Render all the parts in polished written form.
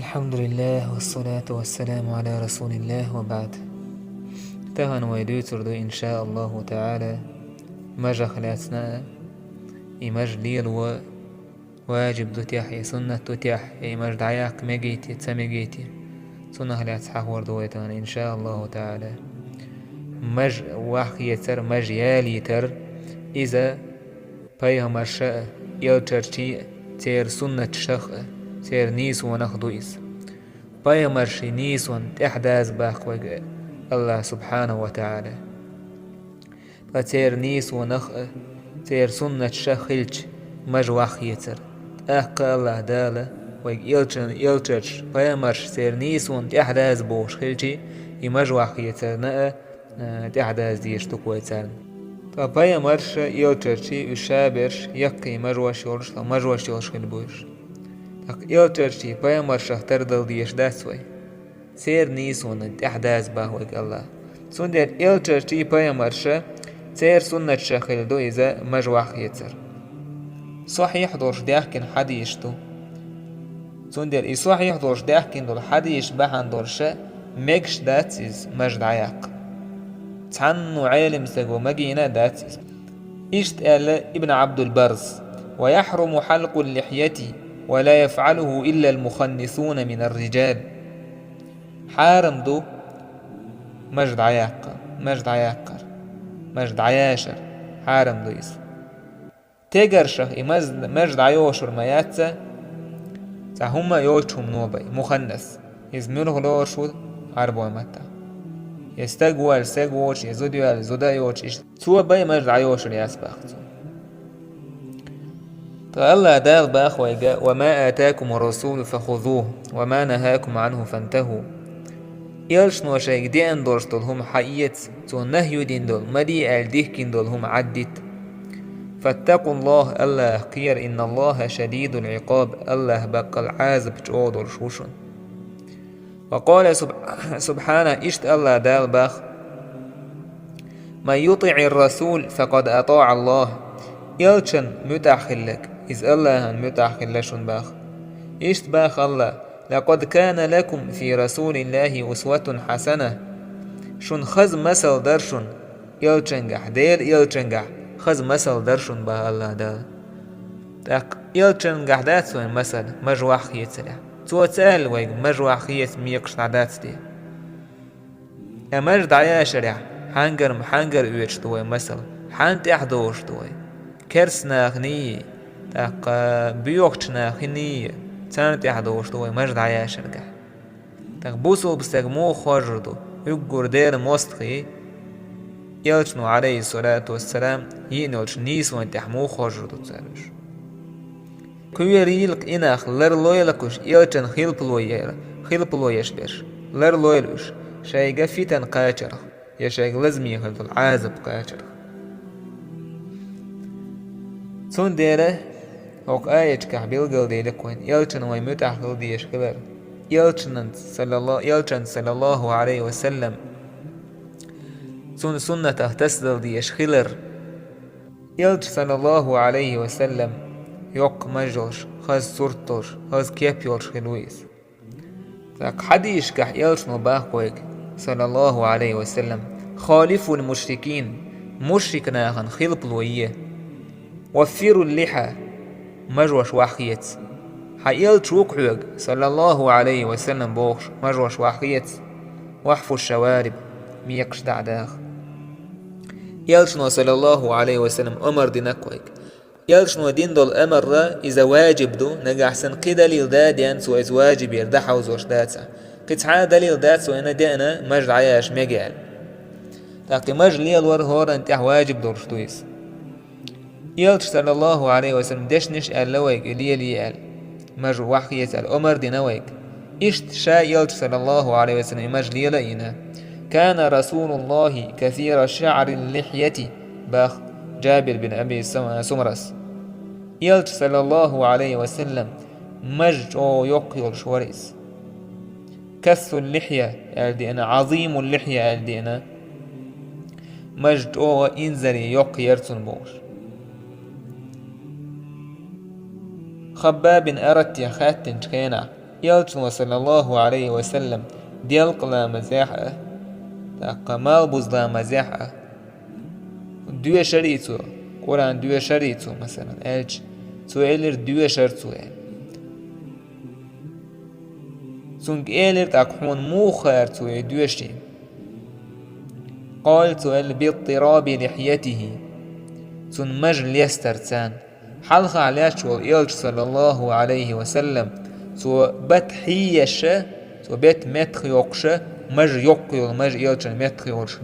الحمد لله والصلاة والسلام على رسول الله وبعد. تهن ويدوتر دو إن شاء الله تعالى مجا خلاتنا إمج ليل واجب دو تيح سنة دو تيح إمج دعياق مجيتي تسمجيتي سنة خلات حور دويتان إن شاء الله تعالى مج وحي تر مج يالي تر إذا بيها مرشاء يلترشي تير سنة شخ تير نيس ونخدويس بيها مرشي نيس ونتحداز باق وجه الله سبحانه وتعالى فتير نيس ونخ تير سنة شخلج مج وحي تر أحق الله دالة ويج يلترش بيها مرش تير نيس ونتحداز بوش خلجي يمج وحي تر نأ تحداز ديش تقويتان فبايا مرش يلترشي وشابرش يقي مجوش يولش مجوش يولش خلبوش يلترشي بايا مرش تردل ديش داسوي سير نيسون احداث باهوك الله سندر يلترشي بايا مرش سير سنة شخل دو إذا مجوح يتر صحيح دورش داحكن حديشتو سندر صحيح دورش داحكن دول حديش بحن دورش مكش داتسيز مجد عياق تعنو عالم سجو مجينا داتس إشت قال ابن عبد البرز ويحرم حلق اللحية ولا يفعله إلا المخنثون من الرجال حارم دو مجد عياقر مجد عياشر حارم دو إس تجرشه مجد عيوشر ما ياتسا تهما يوشهم نوبي مخنث يزمره لوشو عربو متى يستقوال سقوش يزوديال زودايوش سوى باي مجد عيوش رياس باخت الله دال باخ ويقا وما آتاكم الرسول فخذوه وما نهاكم عنه فانتهوا يلش نوشيك دي اندورش دولهم حقيت تو نهيو دين دول مدي الديكين دولهم عدت فاتقوا الله خير إن الله شديد العقاب الله بقى العازب جودر شوشن وقال سبحانه إشت الله دال باخ من يطع الرسول فقد أطاع الله يلشن متاخلك إذ الله متاخلشن باخ إشت باخ الله لقد كان لكم في رسول الله أسوة حسنة شن خز مسل درشن يلشنجح دير يلشنجح خز مسل درشن باه الله دال تاك يلشنجح داتسوين مسل مجواح يتسلح تو تسأل ويق مجوع خيث ميقش عدات دي أمجد عياشرع حنجر ويش دوي مثل حانت احدوش دوي كرس ناخني تاق بيوقش ناخني تانت احدوش دوي مجد عياشرع تاق بوسو بستقمو خواجردو يقور دير مستخي يلشنو عليه الصلاة والسلام ينولش نيس وانت حمو خواجردو تسالوش كويريلك إناخ لر لويلكوش يلچن خيل بلويش بيش لر لويلوش شايقا فيتن قاچرخ يشايق لزمي خلط العازب قاچرخ سون ديره اوك آيش كحبيل ديلك وين يلچن ويمتح ديش خلر يلچن صلى الله عليه وسلم سون سنة تسدل ديش خلر يلچ صلى الله عليه وسلم يوق مجلش خاز سورتوش خاز كيبيولش خلويس فاك حديش كح يلش نباقويك صلى الله عليه وسلم خالفوا المشركين مشرك ناخن خلب لويه وفروا اللحى مجوش واحيت حيلش وقعوك صلى الله عليه وسلم بوخش مجوش واحيت وحفوا الشوارب ميقش دعداخ يلشنو صلى الله عليه وسلم أمر دينكويك يلشنو دين دول أمر إذا واجب دو نجح سن قي دليل داديان سو إذ واجب يردحا وزوش داتسا قطعا دليل داتسو إنا دينا مجد عياش مجال تاقي مجد ليل ورهور انتح واجب دورش دويس يلش صلى الله عليه وسلم دشنش قال لويك لي قال مجد وحي يسأل أمر دينويك إشت شا يلش صلى الله عليه وسلم مجد ليل إنا كان رسول الله كثير الشعر اللحية باخ جابر بن أبي سمرس يلش صلى الله عليه وسلم مجد أو يقيل شوريس كث اللحية ألدينا عظيم اللحية ألدينا مجد أو إنزري يرسل بوش خباب أردت يا خاتن شخينا يلتن صلى الله عليه وسلم ديالق لا مزاحة تاقا مالبوز لا مزاحة دوية شريطو قرآن دوية شريطو مثلا ألج تو إلر دوية شرطو يعني سونك إلر تاقحون مو خيرتو دوية شين قال تو إل باضطراب لحيته سون مجل يسترتان حلقة علاش والإلج صلى الله عليه وسلم تو بتحيش تو بيت متخ يوقش مج يقيل مج إلجن متخ يوقش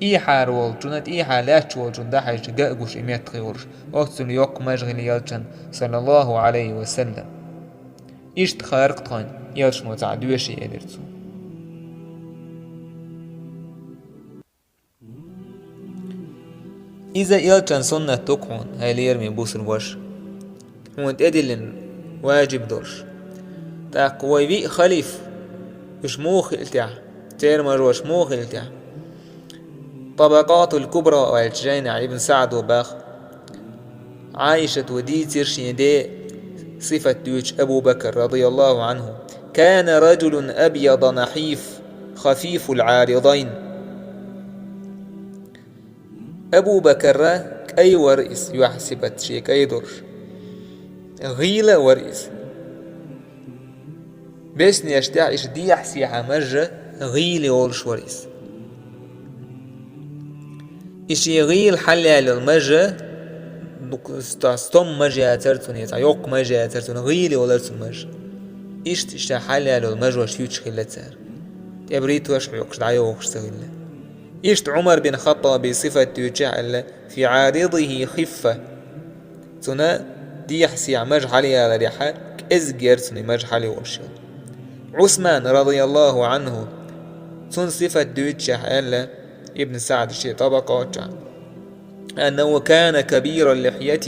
إيحا رولجن إيحا لاش رولجن ده حيش جاقوش متخ يوقش وقتن يوق مج إلجن صلى الله عليه وسلم إشت خارقتان إلجن وتعدوش إلرتو إذا إلجن سنة تقعون هاي ليرمي بوس الوش وانت أدلن واجب دورش تاقوي بي خليف وش موخ التع تير مروش موخ التع طبقات الكبرى والجينة ابن سعد وباخ عائشة ودي ترشي دي صفة دوش أبو بكر رضي الله عنه كان رجل أبيض نحيف خفيف العارضين أبو بكر أي ورئيس يحسبت شيك أي درش غيلة ورئيس بسني يشتاع إيش دي يحسي عمجة غيلة ولش ورئيس إيش يغيل حلي على المجة ستم مجة أترتوني يوق مجة أترتوني غيلة ولرتون مجة إيش تشتا حلي على المجة وشيوش خلة تار تبريت وش عيوكش دعيوكش سغيلة إيش عمر بن خطاب بصفة يجعل في عارضه خفة تنا دي يحسي عمج حلي على ريحة إزجرتني مج حلي ولش عثمان رضي الله عنه تن صفة يجعل ابن سعد شيء طبقات أنه كان كبير اللحية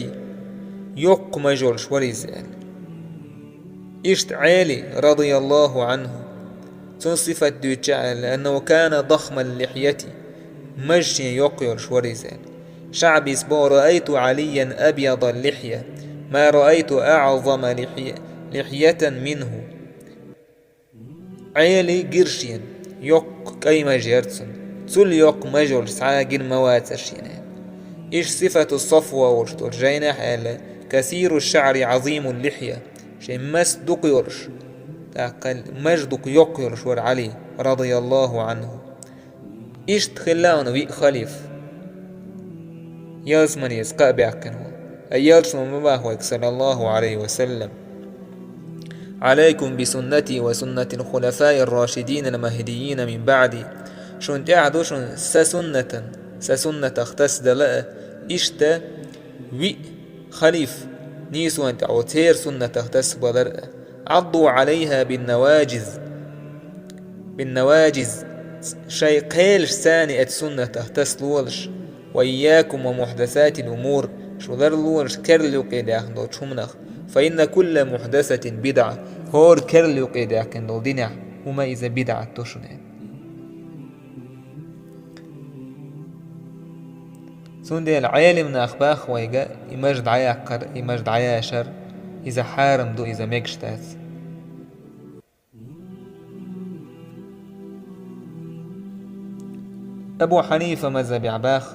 يق مجلش ورزال إشت عالي رضي الله عنه صفة يجعل أنه كان ضخم اللحية مجي يقيرش ورزال شعبي سبو رأيت عليا أبيض اللحية ما رأيت أعظم لحية منه عالي قرشين يق كيما جيرتسن تل يق مجل سعاجن مواترشين إيش صفة الصفوة والجينة حالة كثير الشعر عظيم اللحية شيء مس دقيرش تاقل مجدق يقيرش ور علي رضي الله عنه إيش تخلان وي خليف يزمن يسقى بأكنه أيالسم مباهوك صلى الله عليه وسلم عليكم بسنتي وسنة الخلفاء الراشدين المهديين من بعدي شون تعدو شون سسنة اختص دلاء إشتا وي خليف نيسو أنت عوتير سنة اختص بدرء عضوا عليها بالنواجز شيء قيلش ثاني سنة اختص لولش وإياكم ومحدثات الأمور شو ذر لولش كرلو قيدا أخدو تشمنخ فإن كل محدثة بدعة هور كرلو قيدا أخدو دينع وما إذا بدعة تشنين سندي العالم ناخباخ ويجا يمجد عياقر يمجد عياشر إذا حارم دو إذا ميكشتات أبو حنيفة مذهب عباخ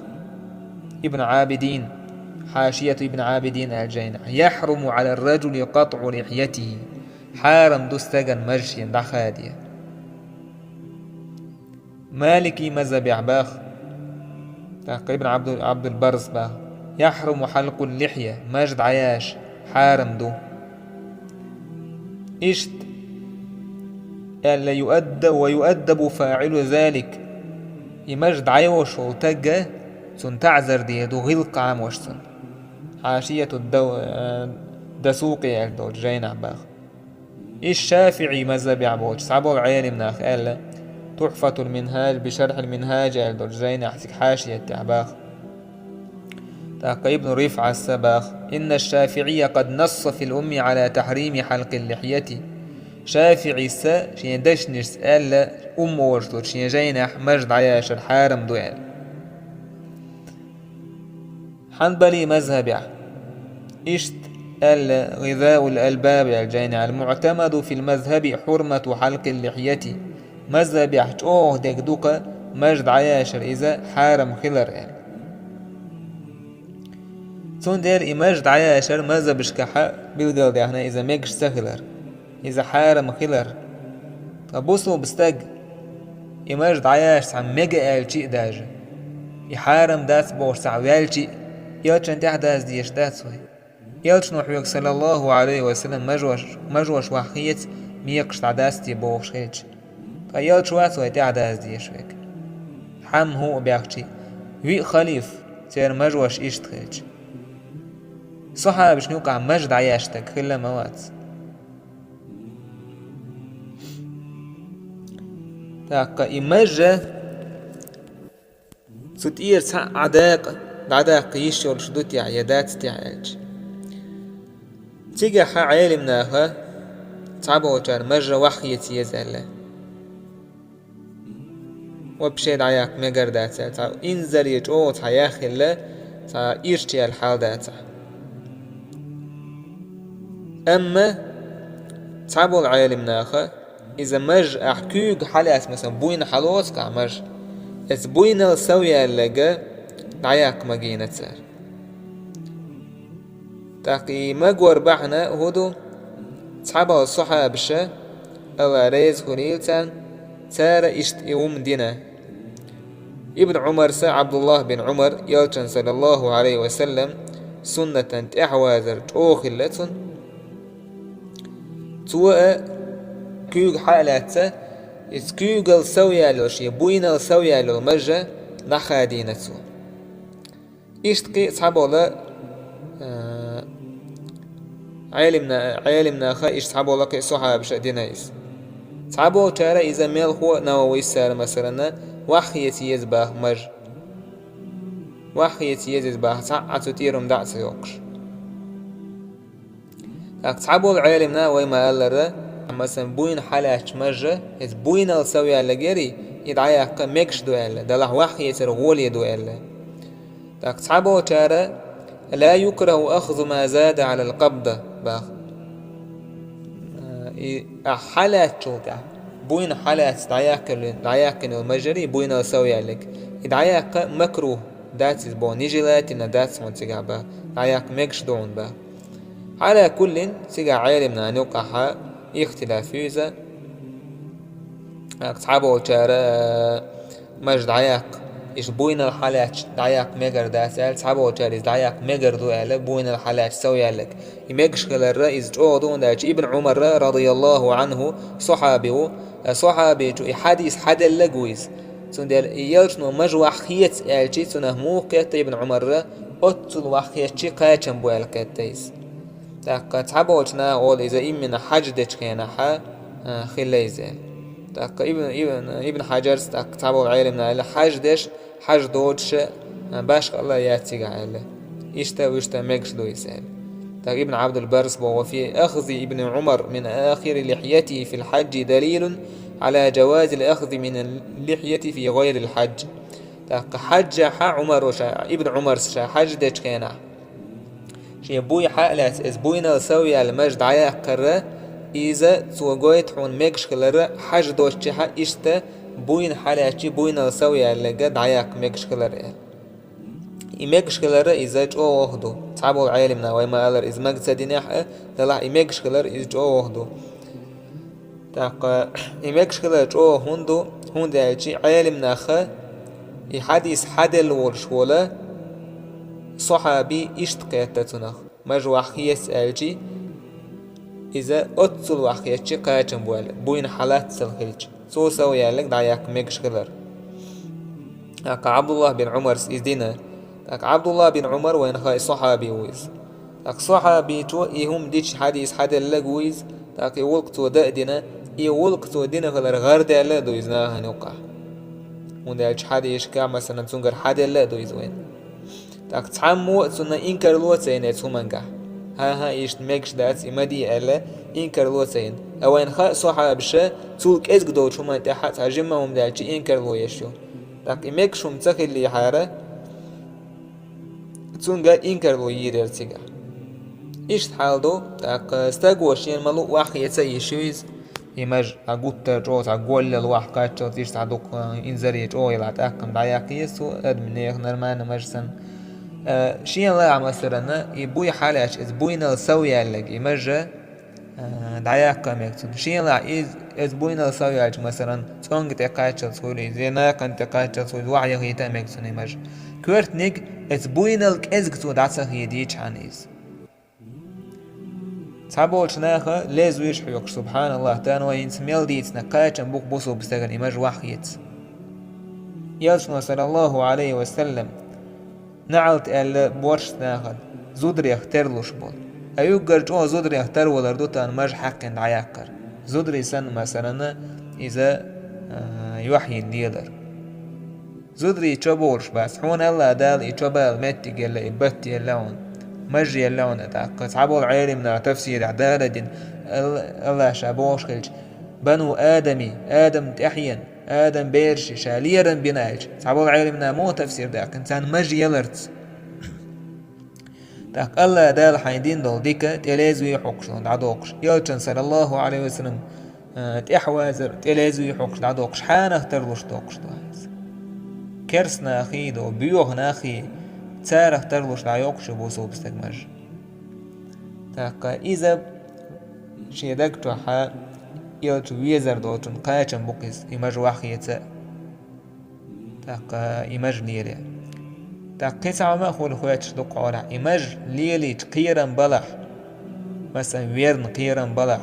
ابن عابدين حاشية ابن عابدين الجينة يحرم على الرجل قطع لحيته حارم دو استغن مجشي دخادية مالكي مذهب عباخ تقريبا عبد البرز باه يحرم حلق اللحية مجد عياش حارم دو إشت ألا يؤدب ويؤدب فاعل ذلك يمجد عيوش وتجا سن تعذر دي دو غلق عام وشسن حاشية دسوقي الدو جينا باخ الشافعي مذهب عبوش سعبو العيال مناخ ألا تحفة المنهاج بشرح المنهاج الدو جينا حسك حاشية تعباخ تاقى ابن رفع السباخ إن الشافعي قد نص في الأم على تحريم حلق اللحية شافعي سا شين دشنش سأل أم ورشتور شين جينح مجد عياش الحارم دوال حنبلي مذهب إشت الغذاء الألباب الجاني المعتمد في المذهب حرمة حلق اللحية مذهب يحجوه ديك دوكا مجد عياشر إذا حارم خلر يعني تون دير مجد عياشر مذهب شكحة بيلدل دي احنا إذا ميكش سخلر إذا حارم خلر أبوسو بستاق مجد عياش سعم ميجا آل شيء داج يحارم داس بور سعوال شيء يلشن تحداز ديش داسوي يلش نوحيوك صلى الله عليه وسلم مجوش وحيت ميقش تعداستي بوش خيج فيلش واسوي تعداز ديش ويك حم هو بيحكي وي خليف تير مجوش إيش تخيج صحابة شنوك عم مجد عياشتك كل موات تاقا إمجة ستير عداق يشول شدوتي عيادات تعالج تيجا حا عالمناها تعبو جار مجرى وحيتي يزالة وبشيد عياك مقر داتا تعو انزل يجو تعياخي الله تا إيشتي الحال داتا أما تعبو العالمناها إذا مج أحكيوك حالات مثلا بوين حلوس كا مج إذ بوين السوية اللقا عياك مجينة تسار تاقي مقور بحنا هدو صحابة الصحابة الله ريز خليلتان تار إشت يوم دينا ابن عمر سا عبد الله بن عمر يلتن صلى الله عليه وسلم سنة تحوازر توخلتن توأ كيوغ حالات كيوغ السوية لوشي بوين السوية للمجة نخادينتو إشتقي صحابة الله عالمنا خا صحابه لك صحابة شدينايس صحابه ترى إذا ميل هو نووي سار مثلا وحيتي يزباه مج وحيتي يزباه ساعة تيرم دعس يوقش صحابه العالمنا ويما قال مثلا بوين حالات مجة إذ بوين السوي على جري يدعيك مكش دوال دلح وحيتي رغولي دوال صحابه ترى لا يكره أخذ ما زاد على القبضة باخ حالات شوكا بوين حالات دعياك المجري بوين السوي عليك دعياك مكروه دات بو نجلات إن دات منتجع با دعياك مكش دون با على كل سيجا عالمنا نوقعها اختلاف فيزا أصحابه وشارة مج دعياك إيش بوين الحالات دعياك مجر داسال صحابه وشارة دعياك مجر دوالة بوين الحالات سوي لك يمكش خلال الرئيس جودون داش ابن عمر رضي الله عنه صحابي جو حديث حد اللجويز سندل يلشنو مجوا خيت الشي سنه موقع ابن عمر أتل وخيت شي قاتم بوالكتيس تاق صحابوتنا أول إذا إمنا حج دشكينا حا خليزة تاق ابن حجر تاق صحابو العلمنا على حج دش حج دوتش باش الله ياتيق على إشتا مكش دو يسال تاق ابن عبد البرس وفي أخذ ابن عمر من آخر لحيته في الحج دليل على جواز الأخذ من اللحية في غير الحج تاق حج حا عمر ابن عمر شا حج دشكينا شي بوي حالات إز بوينا سوي على مجد عيا قرر إذا توقيت حون مكش كلر حج دوش جها إشتا بوين حالات شي بوينا سوي على قد عيا مكش كلر إمكش كلر إذا جو وحدو تعبوا عالمنا وما قالر إز مقصدين حق طلع إمكش كلر إز جو وحدو تاق إمكش كلر جو هندو هندي عالمنا خا يحديث حدل ورشوله صحابي اشتقيتتنا مجوا خيس الجي إذا أتصل وخيتشي قاتم بوين حالات سلخيج سو سوي لك دعياك ميكش خلر عبد الله بن عمر إزدينا عبد الله بن عمر وين خاي صحابي ويز صحابي تو إهم ديش حديث حد اللقويز يولقت ودأدنا يولقت ودينا خلر غرد الله دو إزناها نوقع وندالش حديث كا مثلا تنقر حد الله دو إزوين تاك تعمو سنة إنكر لوتين يتسومنجا ها إيش مكش دات إمدي ألا إنكر لوتين أوين خا صحاب شا تولك إزق دو شو ما تحت هجمهم دالشي إنكر لو يشو تاك إمكشهم تخي اللي حارة تونجا إنكر لو ييرتيجا إيش حالدو تاق استقوشين ملو واحد يتسي شويز يمج أقوت جوز أقول الواحد كاتشو تيش تعدوك إنزري جو يلا تأكم دعياك يسو أدمنيخ نرمان مجسن شين لا مثلا يبوي حالش إز بوين السوية لك يمج دعياك ميكتون شين لا إز بوين السوية مثلا تونج تقاتشو تقولي زينا كان تقاتشو تقولي وعي غيتا ميكتون يمج كورت نيك إز بوين الك إزكتو دعسا هيديش عنيز تعبولش ناخا لازو يشحيوك سبحان الله تانو ينسميل ديتس نقاتشن بوك بوسو بستغن إماج وحيت يلشنا صلى الله عليه وسلم نعلت ال بورش ناخد زودري اخترلوش بول أيوغر جو زودري اختر ولردوتان ماج حقن دعياكر زودري سن مثلا إذا يوحي الديلر زودري تشبولش بس حون الله دال يتشبال متي جل إبتي اللون مجري اللون أتاك تعبوا العالم من تفسير عدالة الله شابوش خلج بنو آدم تحين آدم بيرشي شاليرا بناج تعبوا العالم من مو تفسير داك إنسان مجري يلرت تاك الله دال حيدين دول ديكا تلازوي حقشون عدوقش يلتن صلى الله عليه وسلم تحوازر تلازوي حقش عدوقش حانه ترلوش دوقش دوهاز كرس ناخي دو بيوه ناخي تارخ ترلوش دعيوقش بوسو بستقمج تاقا إذا شيدكتو حا يلتو ويزر دوتون قايتن بوكيس إماج واخيتا تاقا إماج ليلي تاقا سعما خول خواتش دو قورا إماج ليلي تقيرا بلح مثلا ويرن قيرا بلح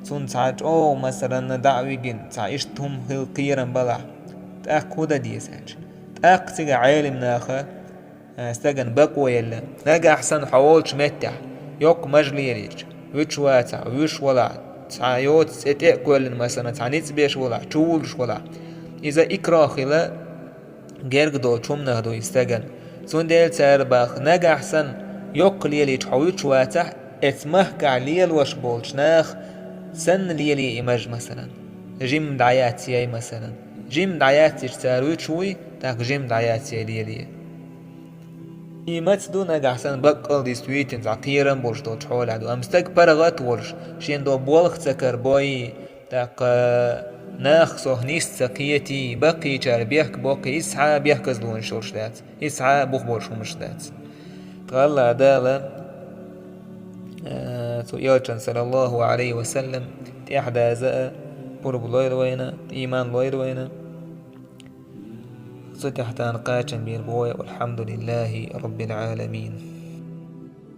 تون تعاج أو مثلا دعويقين تعيشتهم هل قيرا بلح تاق هودا ديساج تاق تيجا عالم ناخا استجن بقوى يلا نجا أحسن حوالش متع يوك مجليريج ويش واتع ويش ولا تعيوت ستأكل مثلا تعنيت بيش ولا تولش ولا إذا إكراه خلا جرق دو شوم نهدو يستجن سون ديل تربخ نجا أحسن يوك ليليج حويش واتع اتمهك عليل وش بولش ناخ سن ليلي إمج مثلا جيم دعياتي مثلا جيم دعياتي تارويت شوي تاك جيم دعياتي ليلي إيمات دون أحسن بقل دي سويتن عقيرا بولش دو تحول عدو أمستك برغات ولش شين دو بولخ تكر بوي تاق ناخ صهنيس تقيتي بقي چار بيحك بوكي إسعى بيحك زلون شورش دات إسعى بوخ بولش ومش دات قال عدالة يلچن صلى الله عليه وسلم تحدى زاء قرب الله وينا إيمان الله وينا تحت أنقاش بير بوي والحمد لله رب العالمين.